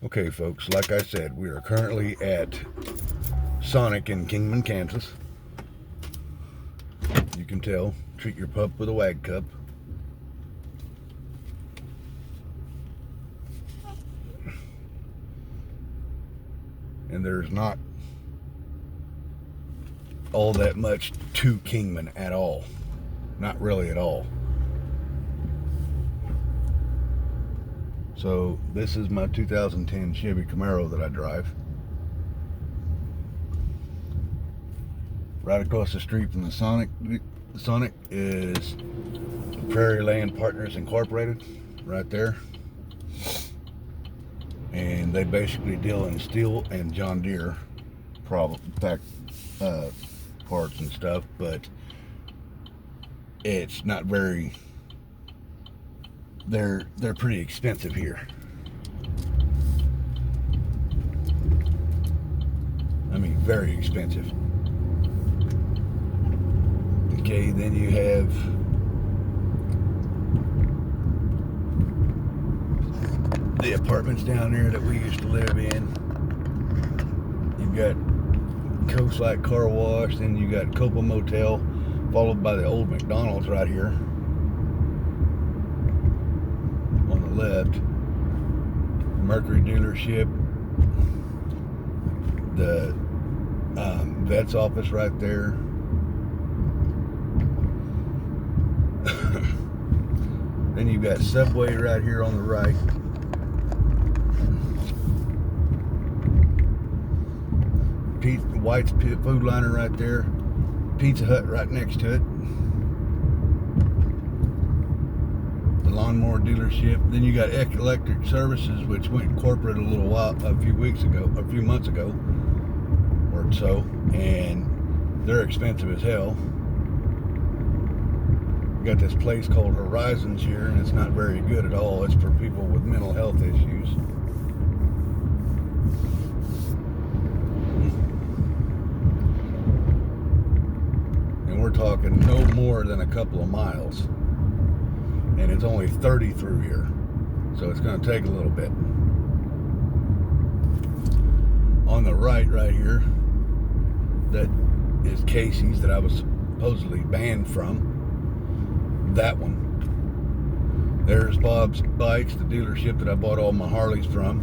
Okay, folks, like I said, we are currently at Sonic in Kingman, Kansas. You can tell, treat your pup with a wag cup. And there's not all that much to Kingman at all. Not really at all. So this is my 2010 Chevy Camaro that I drive. Right across the street from the Sonic is Prairie Land Partners Incorporated, right there. And they basically deal in steel and John Deere parts and stuff, but it's not very. They're pretty expensive here. I mean, very expensive. Okay, then you have the apartments down there that we used to live in. You've got Coastlight Car Wash, then you got Copa Motel, followed by the old McDonald's right here on the left. Mercury dealership, the vet's office right there. Then you've got Subway right here on the right. White's Food Liner right there. Pizza Hut right next to it. The lawnmower dealership. Then you got Electric Services, which went corporate a few months ago or so, and they're expensive as hell. We got this place called Horizons here, and it's not very good at all. It's for people with mental health issues. We're talking no more than a couple of miles, and it's only 30 through here, so it's going to take a little bit. On the right here, that is Casey's that I was supposedly banned from. That one. There's Bob's Bikes, the dealership that I bought all my Harleys from.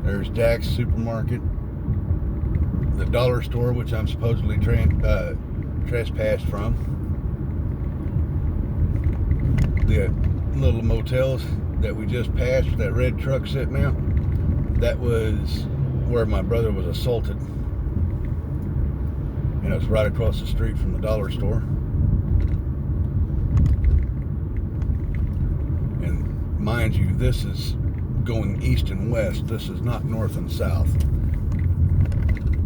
There's Dax Supermarket. The dollar store, which I'm supposedly trespassed from. The little motels that we just passed with that red truck sitting out, that was where my brother was assaulted. And it was right across the street from the dollar store. And mind you, this is going east and west. This is not north and south.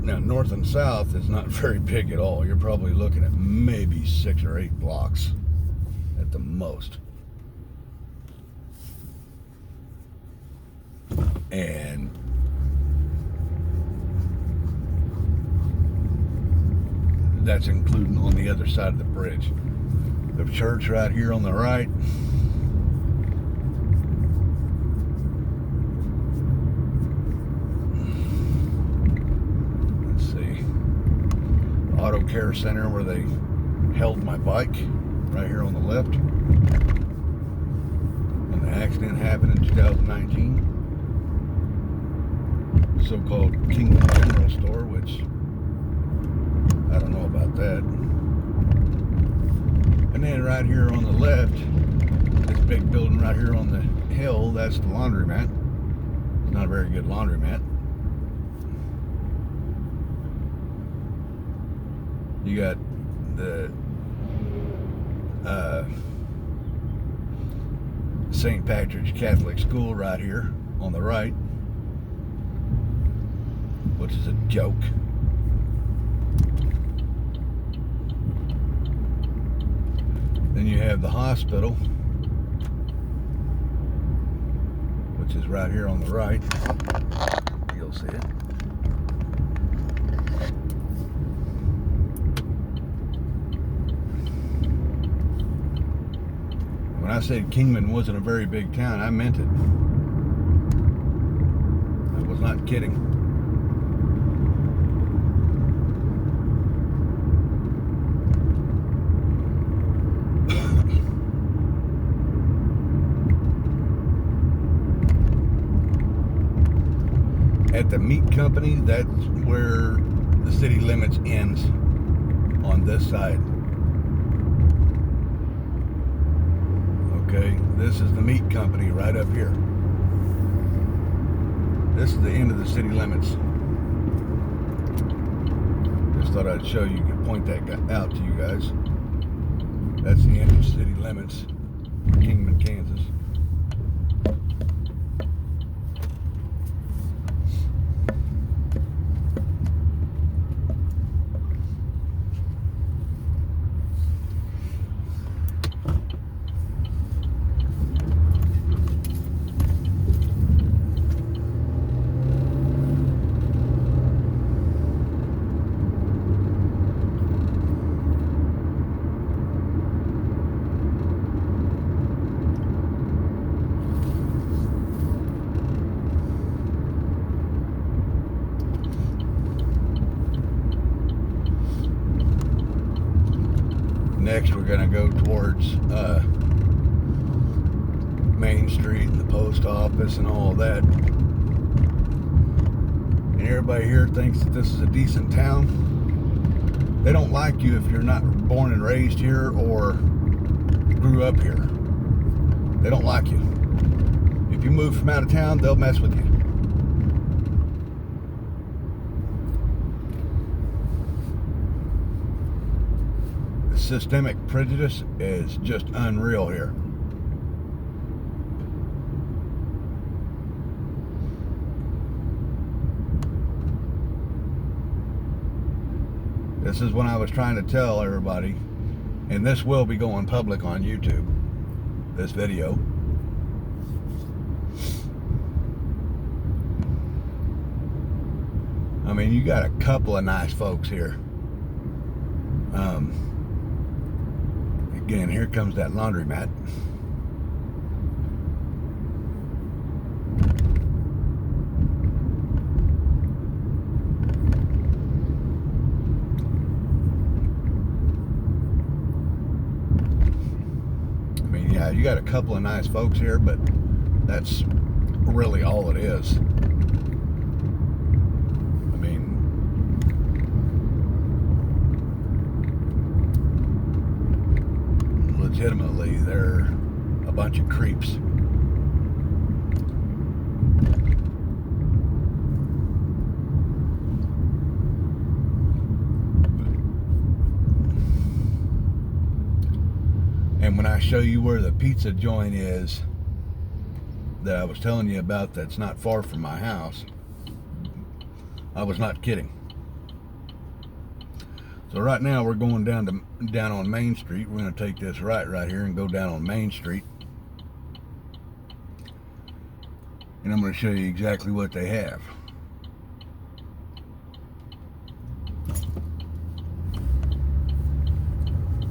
Now, north and south is not very big at all. You're probably looking at maybe 6 or 8 blocks at the most. And that's including on the other side of the bridge. The church right here on the right. Auto Care Center, where they held my bike, right here on the left. When the accident happened in 2019. So-called Kingman General Store, which I don't know about that. And then right here on the left, this big building right here on the hill, that's the laundromat. It's not a very good laundromat. You got the St. Patrick's Catholic School right here on the right, which is a joke. Then you have the hospital, which is right here on the right. You'll see it. When I said Kingman wasn't a very big town, I meant it. I was not kidding. At the meat company, that's where the city limits ends, on this side. Okay, this is the meat company right up here. This is the end of the city limits. Just thought I'd show you, could point that out to you guys. That's the end of city limits, Kingman, Kansas. Next, we're gonna go towards Main Street and the post office and all that. And everybody here thinks that this is a decent town. They don't like you if you're not born and raised here or grew up here. They don't like you. If you move from out of town, they'll mess with you. The systemic prejudice is just unreal here. This is what I was trying to tell everybody, and this will be going public on YouTube, this video. I mean, you got a couple of nice folks here. Again, here comes that laundromat. I mean, yeah, you got a couple of nice folks here, but that's really all it is. Legitimately, they're a bunch of creeps. And when I show you where the pizza joint is that I was telling you about, that's not far from my house, I was not kidding. So right now we're going down on Main Street. We're going to take this right here and go down on Main Street. And I'm going to show you exactly what they have.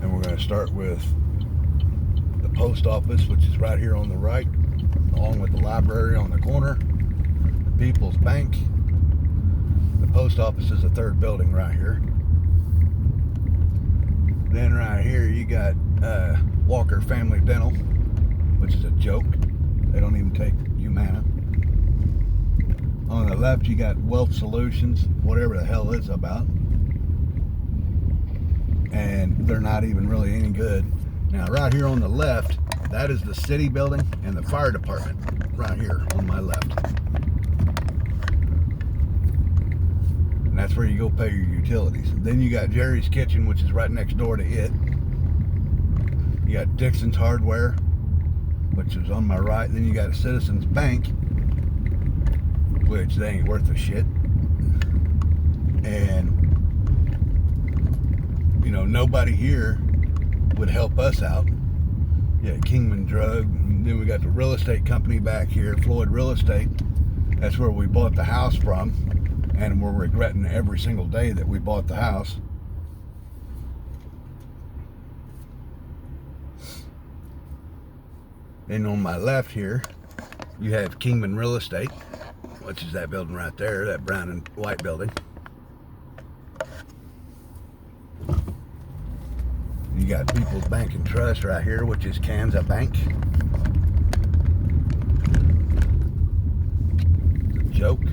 And we're going to start with the post office, which is right here on the right, along with the library on the corner, the People's Bank. The post office is the third building right here. Then right here you got Walker Family Dental, which is a joke. They don't even take Humana. On the left you got Wealth Solutions, whatever the hell it's about. And they're not even really any good. Now right here on the left, that is the city building and the fire department right here on my left. And that's where you go pay your utilities. Then you got Jerry's Kitchen, which is right next door to it. You got Dixon's Hardware, which is on my right. Then you got Citizens Bank, which they ain't worth a shit. And, you know, nobody here would help us out. Yeah, Kingman Drug. And then we got the real estate company back here, Floyd Real Estate. That's where we bought the house from. And we're regretting every single day that we bought the house. Then on my left here, you have Kingman Real Estate. which is that building right there, that brown and white building. You got People's Bank and Trust right here, which is Kansas Bank. It's a joke.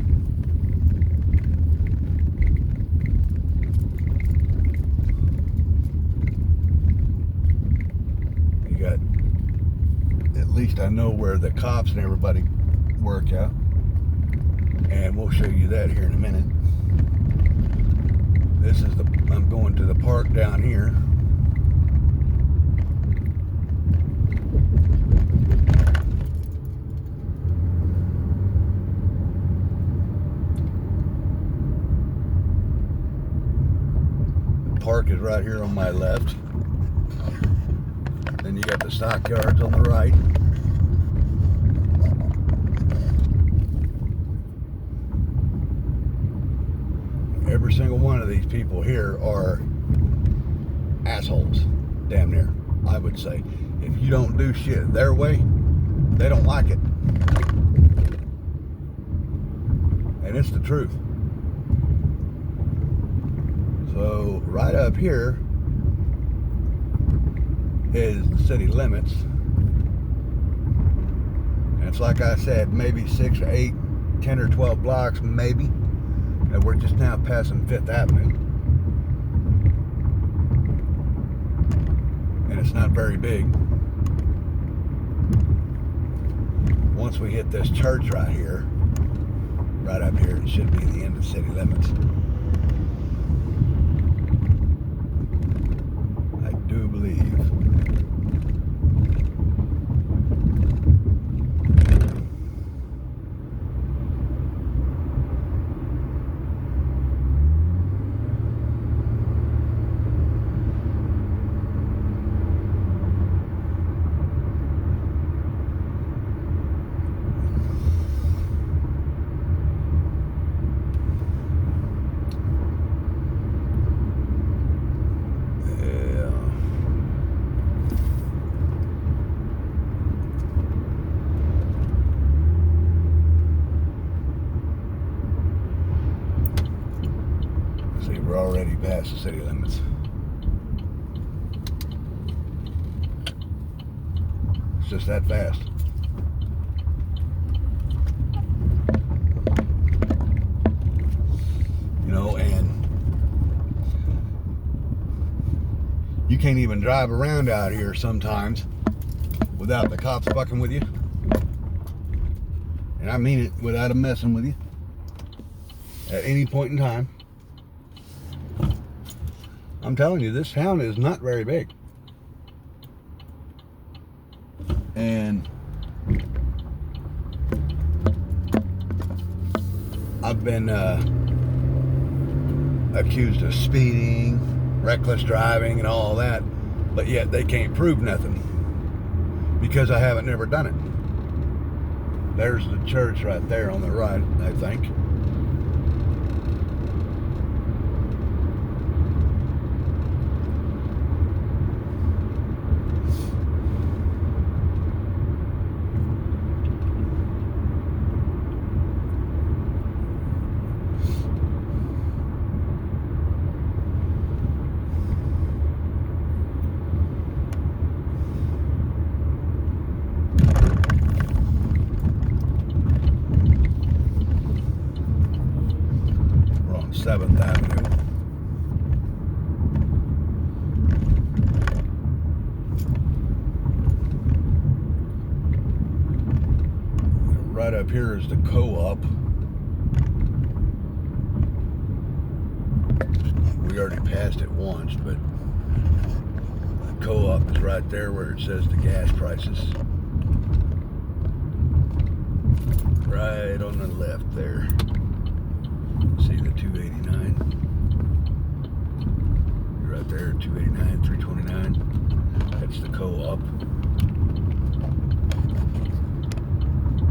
You got, at least I know where the cops and everybody work out. And we'll show you that here in a minute. This is I'm going to the park down here. The park is right here on my left. Then you got the stockyards on the right. Every single one of these people here are assholes, damn near, I would say. If you don't do shit their way, they don't like it. And it's the truth. So right up here is the city limits. And it's like I said, maybe 6 or 8, 10 or 12 blocks, maybe. And we're just now passing 5th Avenue. And it's not very big. Once we hit this church right here, right up here, it should be the end of city limits. I do believe. We're already past the city limits. It's just that fast. You know, and you can't even drive around out here sometimes without the cops fucking with you. And I mean it, without them messing with you at any point in time. I'm telling you, this town is not very big. And I've been accused of speeding, reckless driving, and all that, but yet they can't prove nothing because I haven't never done it. There's the church right there on the right, I think. We're on 7th Avenue. Right up here is the co-op. We already passed it once, but the co-op is right there where it says the gas prices. Right on the left there. See the 289. Right there, 289, 329. That's the co-op.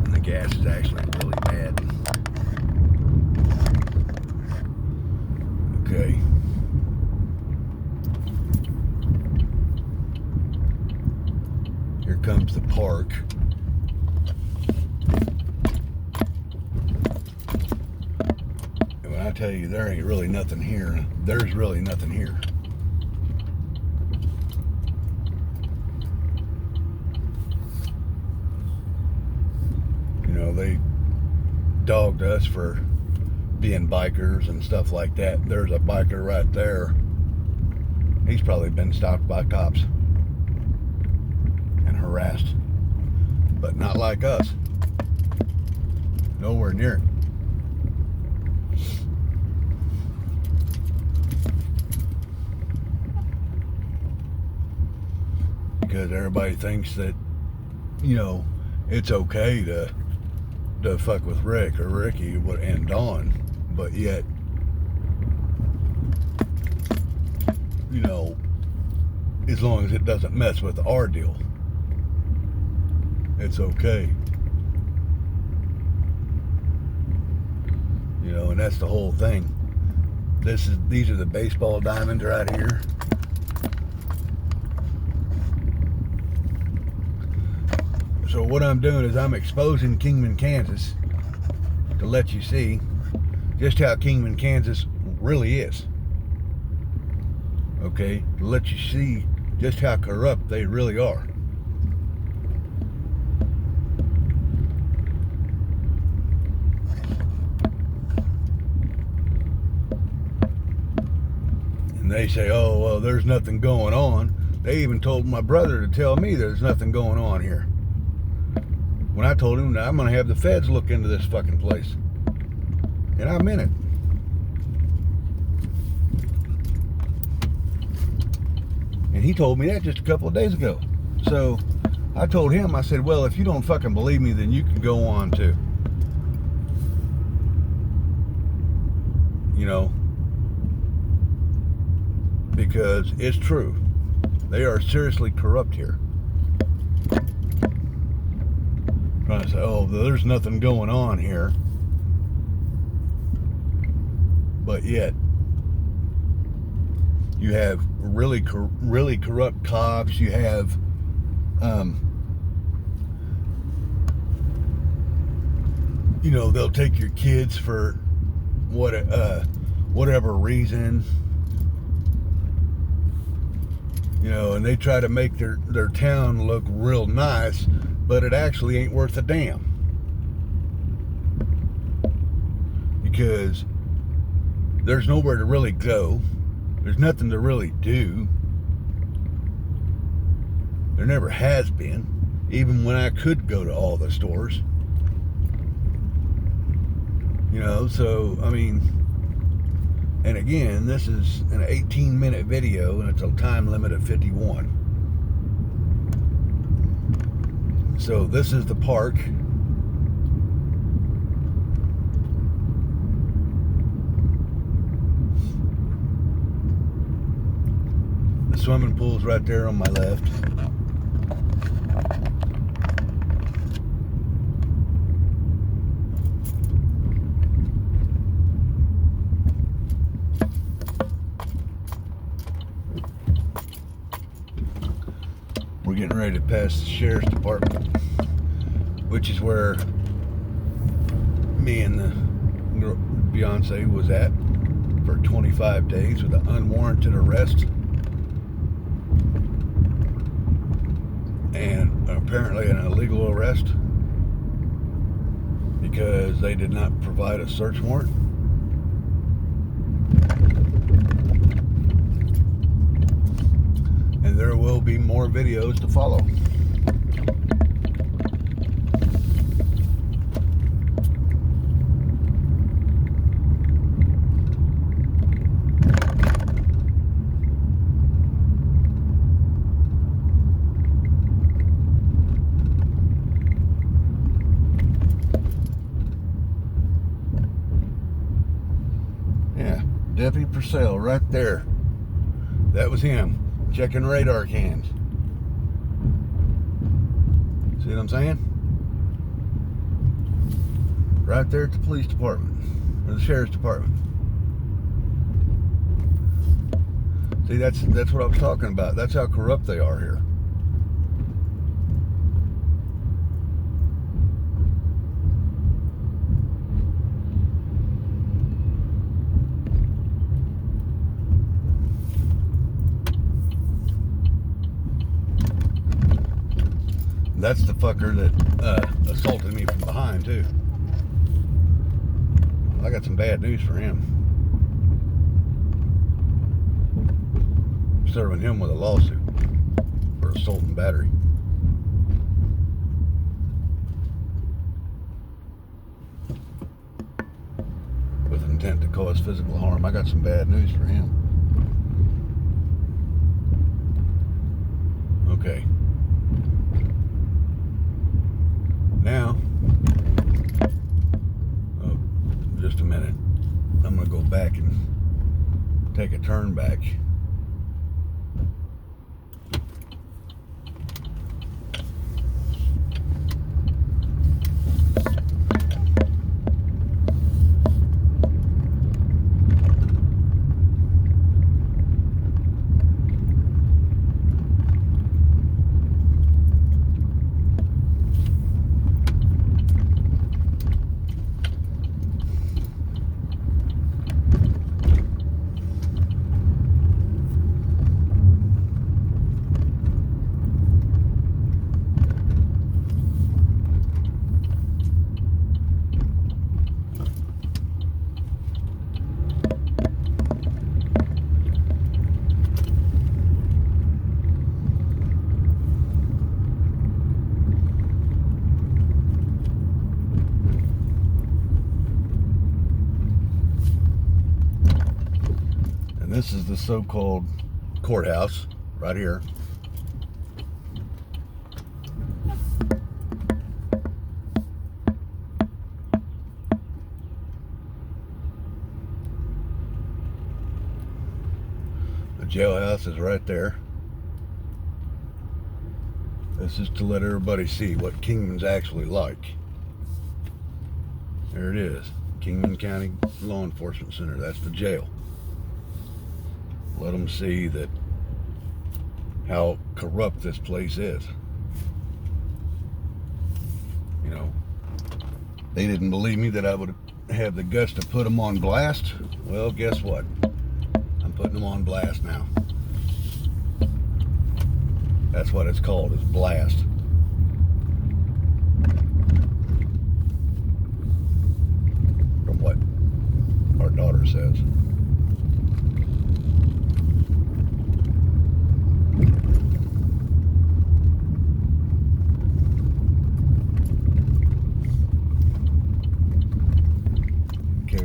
And the gas is actually really bad. Okay. Here comes the park. tell you, there ain't really nothing here. There's really nothing here. You know, they dogged us for being bikers and stuff like that. There's a biker right there. He's probably been stopped by cops and harassed, but not like us. Nowhere near it. Because everybody thinks that, you know, it's okay to fuck with Rick or Ricky and Dawn, but yet, you know, as long as it doesn't mess with our deal, it's okay. You know, and that's the whole thing. These are the baseball diamonds right here. So what I'm doing is I'm exposing Kingman, Kansas to let you see just how Kingman, Kansas really is. Okay? To let you see just how corrupt they really are. And they say, oh, well, there's nothing going on. They even told my brother to tell me there's nothing going on here. When I told him that I'm going to have the feds look into this fucking place. And I meant it. And he told me that just a couple of days ago. So I told him, I said, well, if you don't fucking believe me, then you can go on too. You know, because it's true. They are seriously corrupt here. Trying to say, oh, there's nothing going on here. But yet, you have really corrupt cops. You have, you know, they'll take your kids for whatever reason. You know, and they try to make their town look real nice, but it actually ain't worth a damn. Because there's nowhere to really go. There's nothing to really do. There never has been, even when I could go to all the stores. You know, so, I mean, and again, this is an 18-minute video, and it's a time limit of 51. So this is the park. The swimming pool's right there on my left. We're getting ready to pass the sheriff's department, which is where me and the Beyonce was at for 25 days with an unwarranted arrest and apparently an illegal arrest because they did not provide a search warrant. And there will be more videos to follow. Yeah, Deputy Purcell right there. That was him. Checking radar cams. See what I'm saying? Right there at the police department, or the sheriff's department. See, that's what I was talking about. That's how corrupt they are here. That's the fucker that assaulted me from behind, too. I got some bad news for him. Serving him with a lawsuit for assault and battery. With intent to cause physical harm. I got some bad news for him. Okay. Now, just a minute. I'm going to go back and take a turn back. This is the so-called courthouse right here. The jailhouse is right there. This is to let everybody see what Kingman's actually like. There it is. Kingman County Law Enforcement Center. That's the jail. Let them see that how corrupt this place is. You know, they didn't believe me that I would have the guts to put them on blast. Well, guess what? I'm putting them on blast now. That's what it's called, is blast. From what our daughter says.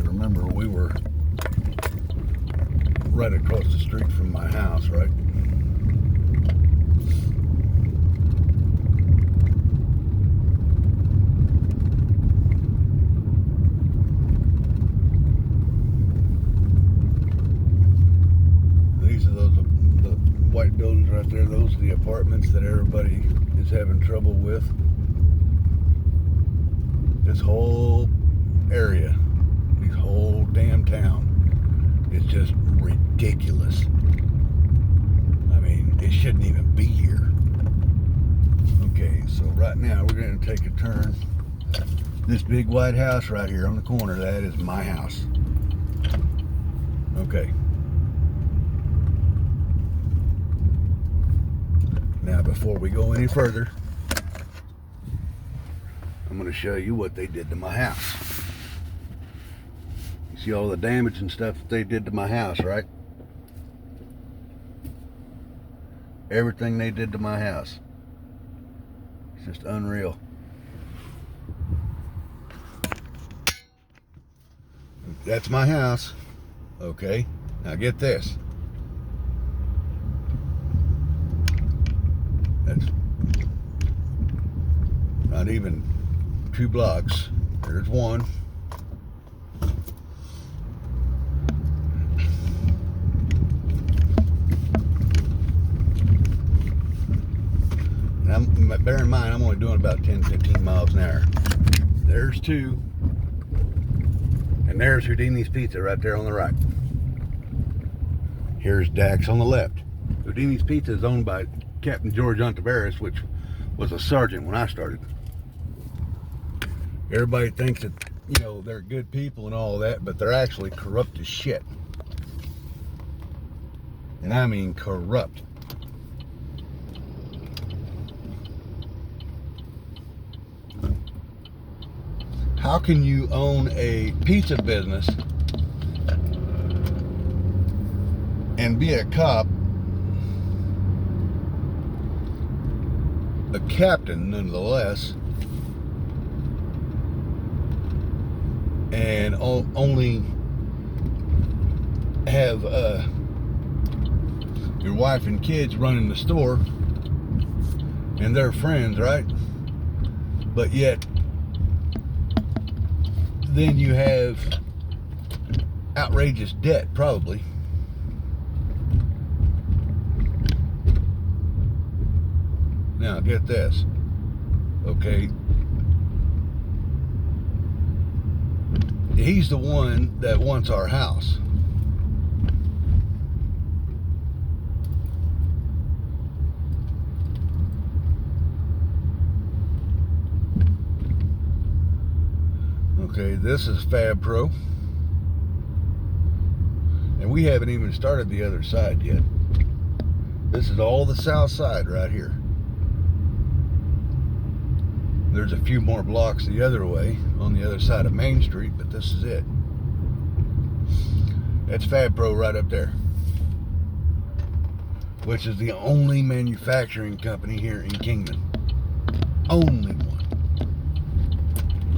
Remember, we were right across the street from my house, right? These are the white buildings right there. Those are the apartments that everybody is having trouble with. This whole area, this whole damn town is just ridiculous. I mean, it shouldn't even be here. Okay, so right now we're going to take a turn. This big white house right here on the corner, that is my house. Okay. Now, before we go any further, I'm going to show you what they did to my house. You see all the damage and stuff that they did to my house, right? Everything they did to my house. It's just unreal. That's my house. Okay, now get this. That's not even 2 blocks. There's one. And bear in mind, I'm only doing about 10-15 miles an hour. There's 2. And there's Houdini's Pizza right there on the right. Here's Dax on the left. Houdini's Pizza is owned by Captain George Ontiveros, which was a sergeant when I started. Everybody thinks that, you know, they're good people and all that, but they're actually corrupt as shit. And I mean corrupt. How can you own a pizza business and be a cop, a captain nonetheless, and only have your wife and kids running the store and their friends, right? But yet then you have outrageous debt, probably. Now get this, okay? He's the one that wants our house. Okay, this is Fab Pro. And we haven't even started the other side yet. This is all the south side right here. There's a few more blocks the other way on the other side of Main Street, but this is it. That's Fab Pro right up there, which is the only manufacturing company here in Kingman. Only one.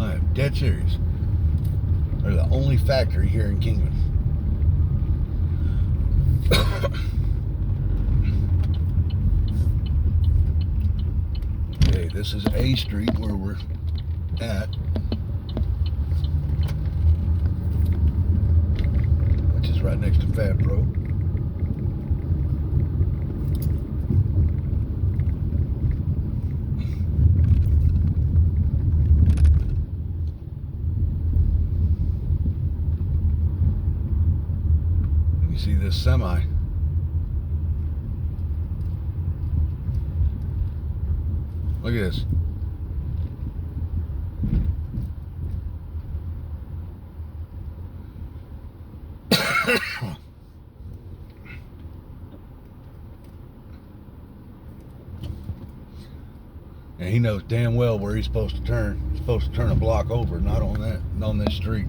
I'm dead serious. They're the only factory here in Kingman. Okay, this is A Street where we're at, which is right next to Fab Pro. You see this semi. Look at this. And he knows damn well where he's supposed to turn. He's supposed to turn a block over, not on this street.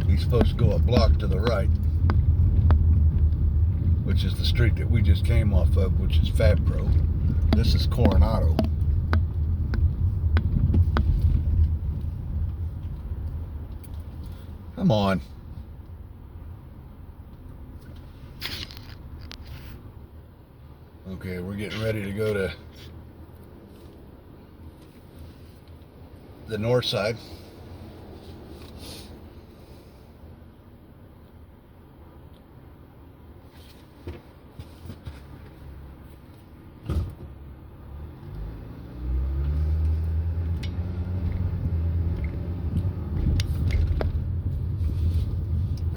He's supposed to go a block to the right, which is the street that we just came off of, which is Fab Pro. This is Coronado. Come on. Okay, we're getting ready to go to the north side.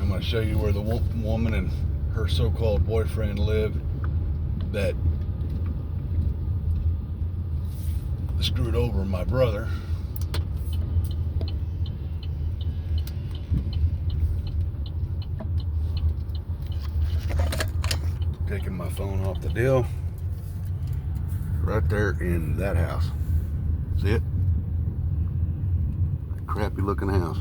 I'm going to show you where the woman and her so-called boyfriend live that screwed over my brother. Taking my phone off the deal. Right there in that house. See it? That crappy looking house.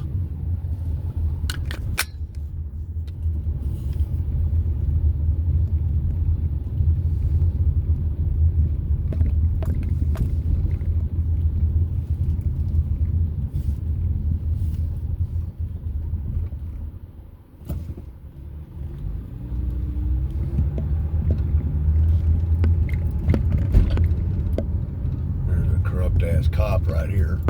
Ass cop right here.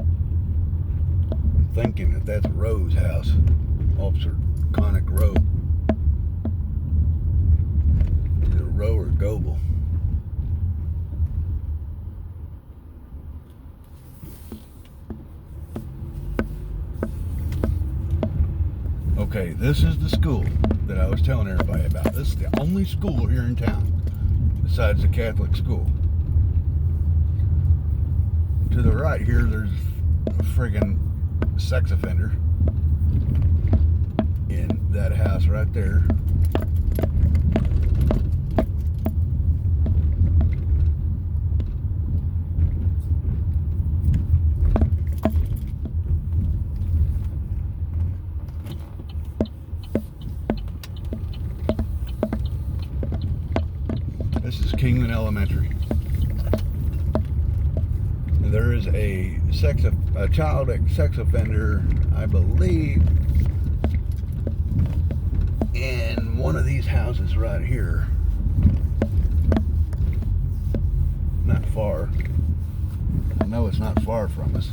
I'm thinking that that's Rowe's house, Officer Connick Rowe. Either Rowe or Goebel. Okay, this is the school that I was telling everybody about. This is the only school here in town besides the Catholic school. To the right here, there's a friggin' sex offender in that house right there. There is a child sex offender, I believe, in one of these houses right here. Not far. I know it's not far from us.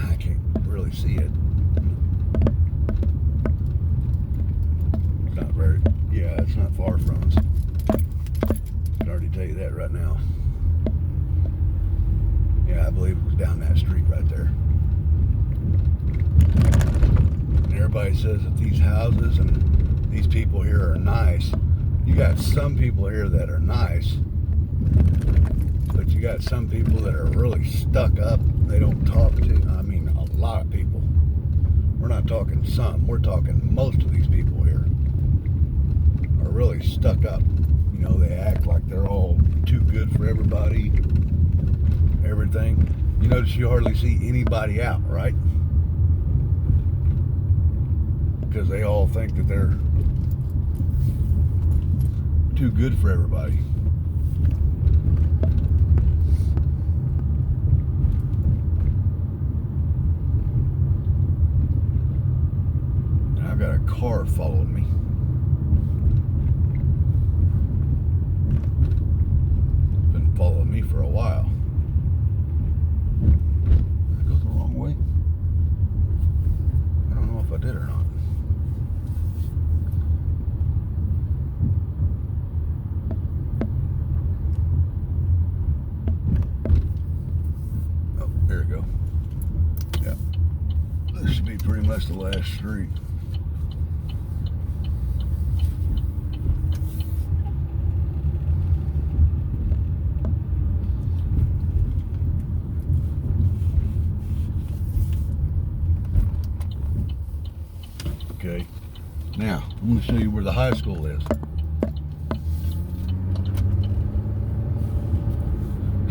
I can't really see it. It's not very, yeah, it's not far from us. I can already tell you that right now. Yeah, I believe it was down that street right there. And everybody says that these houses and these people here are nice. You got some people here that are nice, but you got some people that are really stuck up. They don't talk to, I mean, a lot of people. We're not talking some, we're talking most of these people here are really stuck up. You know, they act like they're all too good for everybody, everything. You notice you hardly see anybody out, right? Because they all think that they're too good for everybody. And I've got a car following me. It's been following me for a while. Did I go the wrong way? I don't know if I did or not. There we go. Yeah. This should be pretty much the last street. Okay. Now, I'm going to show you where the high school is.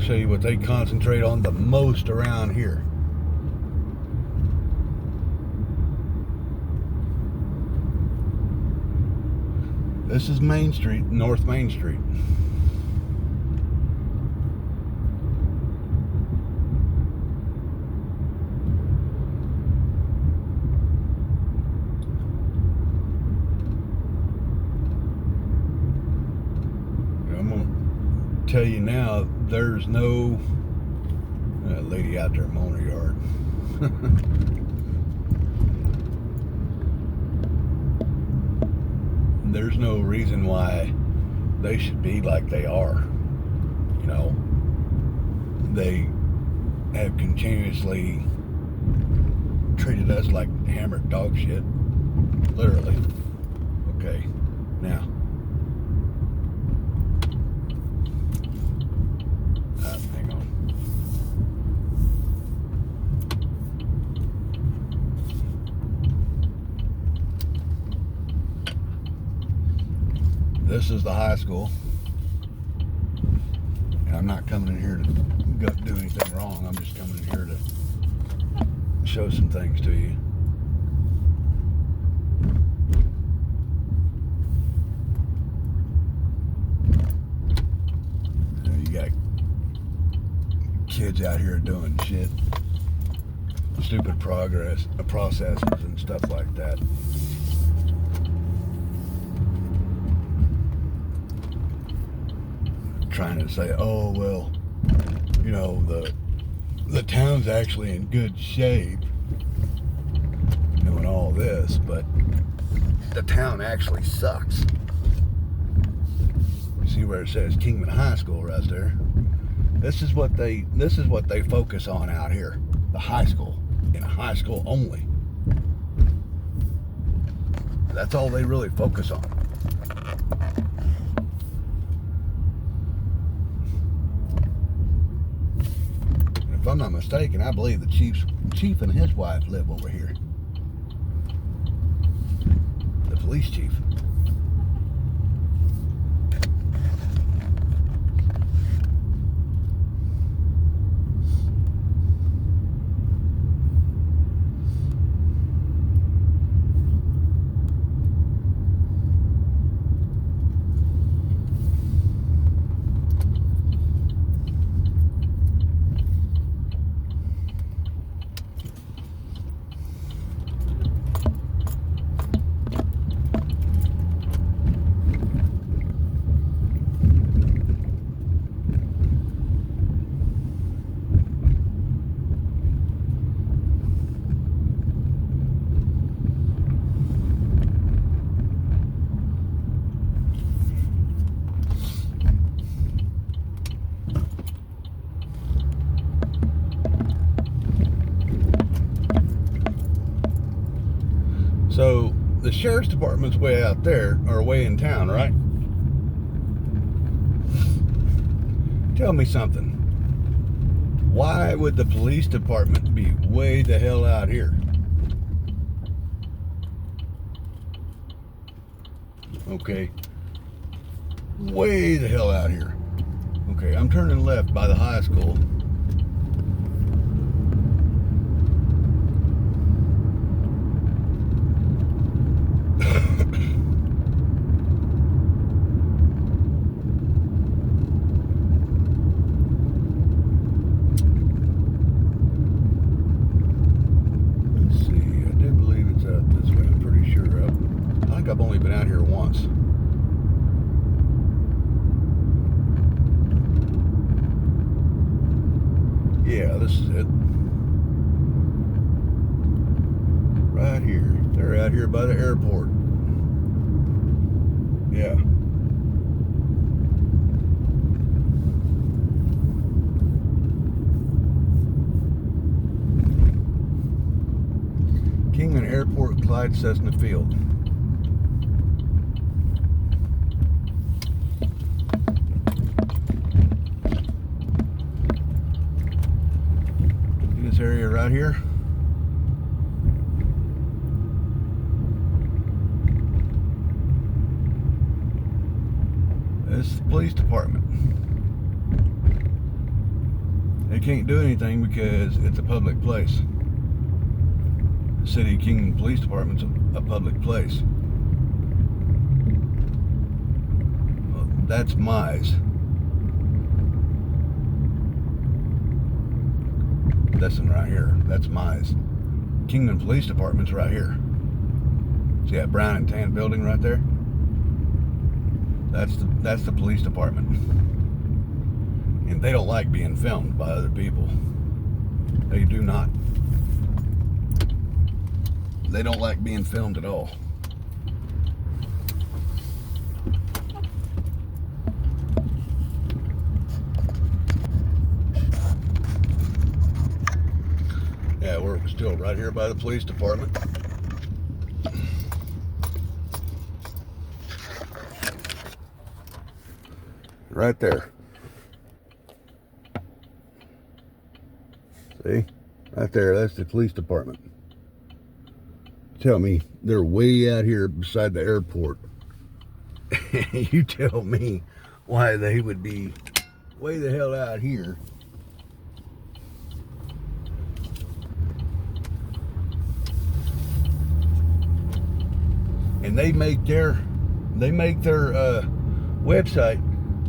Show you what they concentrate on the most around here. This is Main Street, North Main Street. I'm gonna tell you now, there's no lady out there mowing her yard. There's no reason why they should be like they are. You know, they have continuously treated us like hammered dog shit. Literally. Okay, now. Hang on. This is the high school. And I'm not coming in here to do anything wrong. I'm just coming in here to show some things to you. You got kids out here doing shit, stupid processes and stuff like that. Trying to say, oh well, you know, the town's actually in good shape, doing all this, but the town actually sucks. You see where it says Kingman High School right there? This is what they focus on out here, the high school, and a high school only. That's all they really focus on. If I'm not mistaken, I believe the chief and his wife live over here. The police chief. So the sheriff's department's way out there, or way in town, right? Tell me something. Why would the police department be way the hell out here? Okay. Way the hell out here. Okay, I'm turning left by the high school. Let's see, I do believe it's out this way. I'm pretty sure. I think I've only been out here once. Yeah, this is it. Right here. They're out here by the airport. Yeah. Kingman Airport, Clyde Cessna Field. In this area right here. This is the police department. They can't do anything because it's a public place. The City of Kingman Police Department's a public place. Well, that's Mize. This one right here, that's Mize. Kingman Police Department's right here. See that brown and tan building right there? That's the police department. And they don't like being filmed by other people. They do not. They don't like being filmed at all. Yeah, we're still right here by the police department. Right there. See? Right there, that's the police department. Tell me, they're way out here beside the airport. You tell me why they would be way the hell out here. And they make their website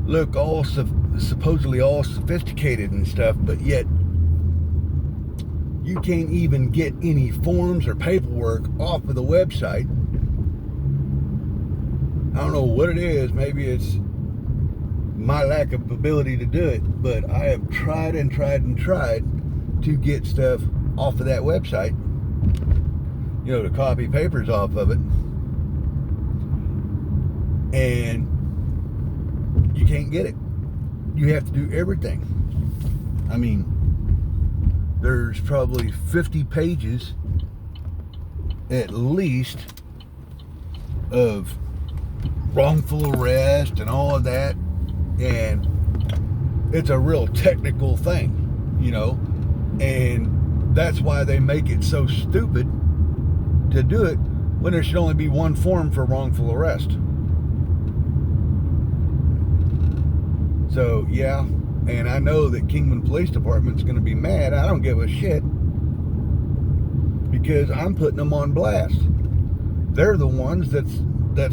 look all supposedly all sophisticated and stuff, but yet you can't even get any forms or paperwork off of the website. I don't know what it is. Maybe it's my lack of ability to do it, but I have tried and tried and tried to get stuff off of that website, you know, to copy papers off of it, and you can't get it. You have to do everything. I mean, there's probably 50 pages at least of wrongful arrest and all of that, and it's a real technical thing, you know, and that's why they make it so stupid to do it when there should only be one form for wrongful arrest. So yeah, and I know that Kingman Police Department's going to be mad. I don't give a shit, because I'm putting them on blast. They're the ones that's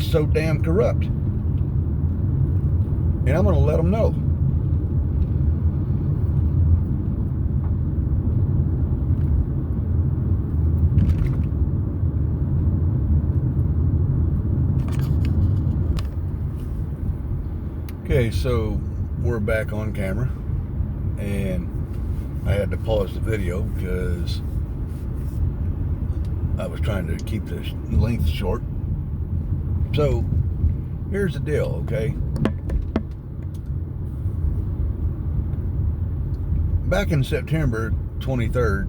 so damn corrupt, and I'm going to let them know. Okay, so we're back on camera, and I had to pause the video because I was trying to keep the length short. So here's the deal, okay? Back in September 23rd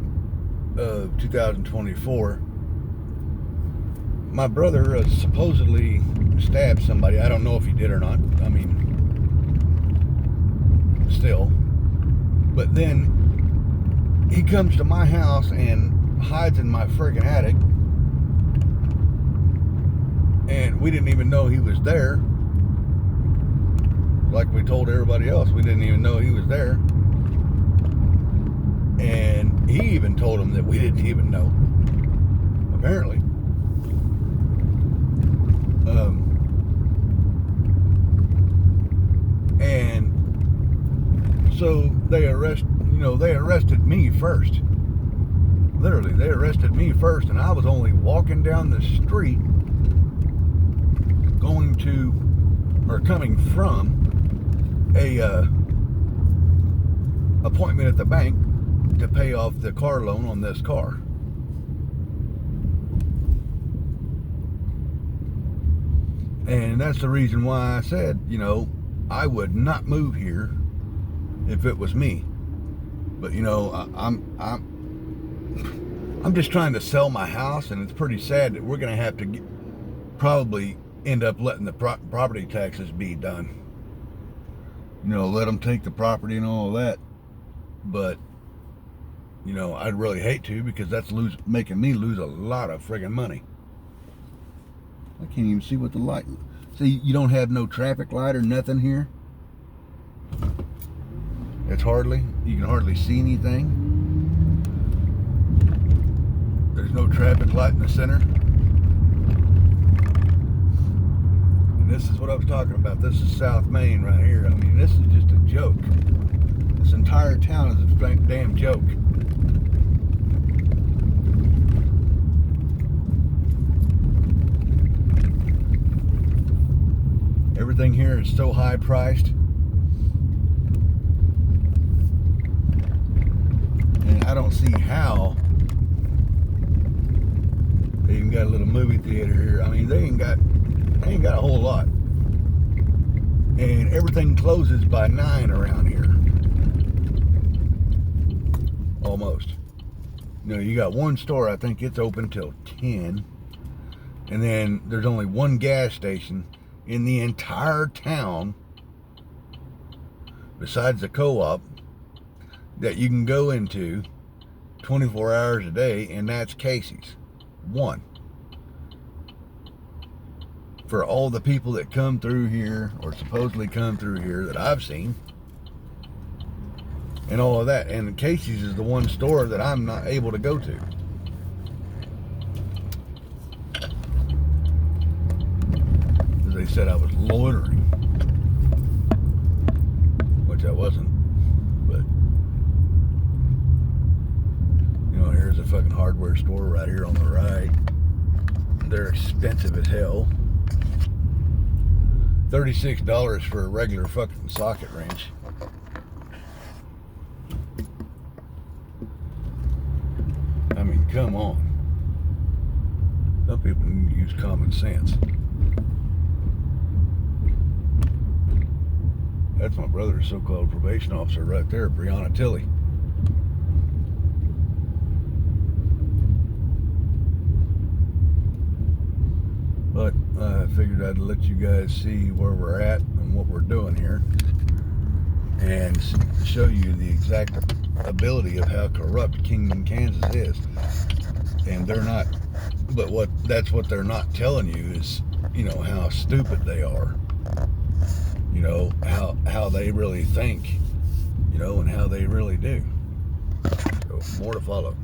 of 2024, my brother supposedly stabbed somebody. I don't know if he did or not. I mean, still. But then he comes to my house and hides in my friggin' attic. And we didn't even know he was there. Like we told everybody else, we didn't even know he was there. And he even told him that we didn't even know. Apparently. And so they arrested me first. Literally, they arrested me first, and I was only walking down the street coming from a appointment at the bank to pay off the car loan on this car. And that's the reason why I said, I would not move here if it was me. But I'm just trying to sell my house, and it's pretty sad that we're going to have to probably end up letting the property taxes be done. Let them take the property and all of that. But I'd really hate to, because that's making me lose a lot of friggin' money. I can't even see what the light. See, you don't have no traffic light or nothing here. You can hardly see anything. There's no traffic light in the center. And this is what I was talking about. This is South Main right here. I mean, this is just a joke. This entire town is a damn joke. Everything here is so high priced. And I don't see how. They even got a little movie theater here. I mean, they ain't got a whole lot. And everything closes by 9 around here. Almost. You got one store, I think it's open till 10. And then there's only one gas station in the entire town, besides the co-op, that you can go into 24 hours a day, and that's Casey's. One. For all the people that come through here, or supposedly come through here, that I've seen, and all of that. And Casey's is the one store that I'm not able to go to. Because they said I was loitering, which I wasn't. But here's a fucking hardware store right here on the right. They're expensive as hell. $36 for a regular fucking socket wrench. I mean, come on. Some people need to use common sense. That's my brother's so-called probation officer right there, Breonna Tilley. But I figured I'd let you guys see where we're at and what we're doing here, and show you the exact ability of how corrupt Kingman, Kansas is. And they're not, but that's what they're not telling you is, how stupid they are. How they really think, and how they really do. So more to follow.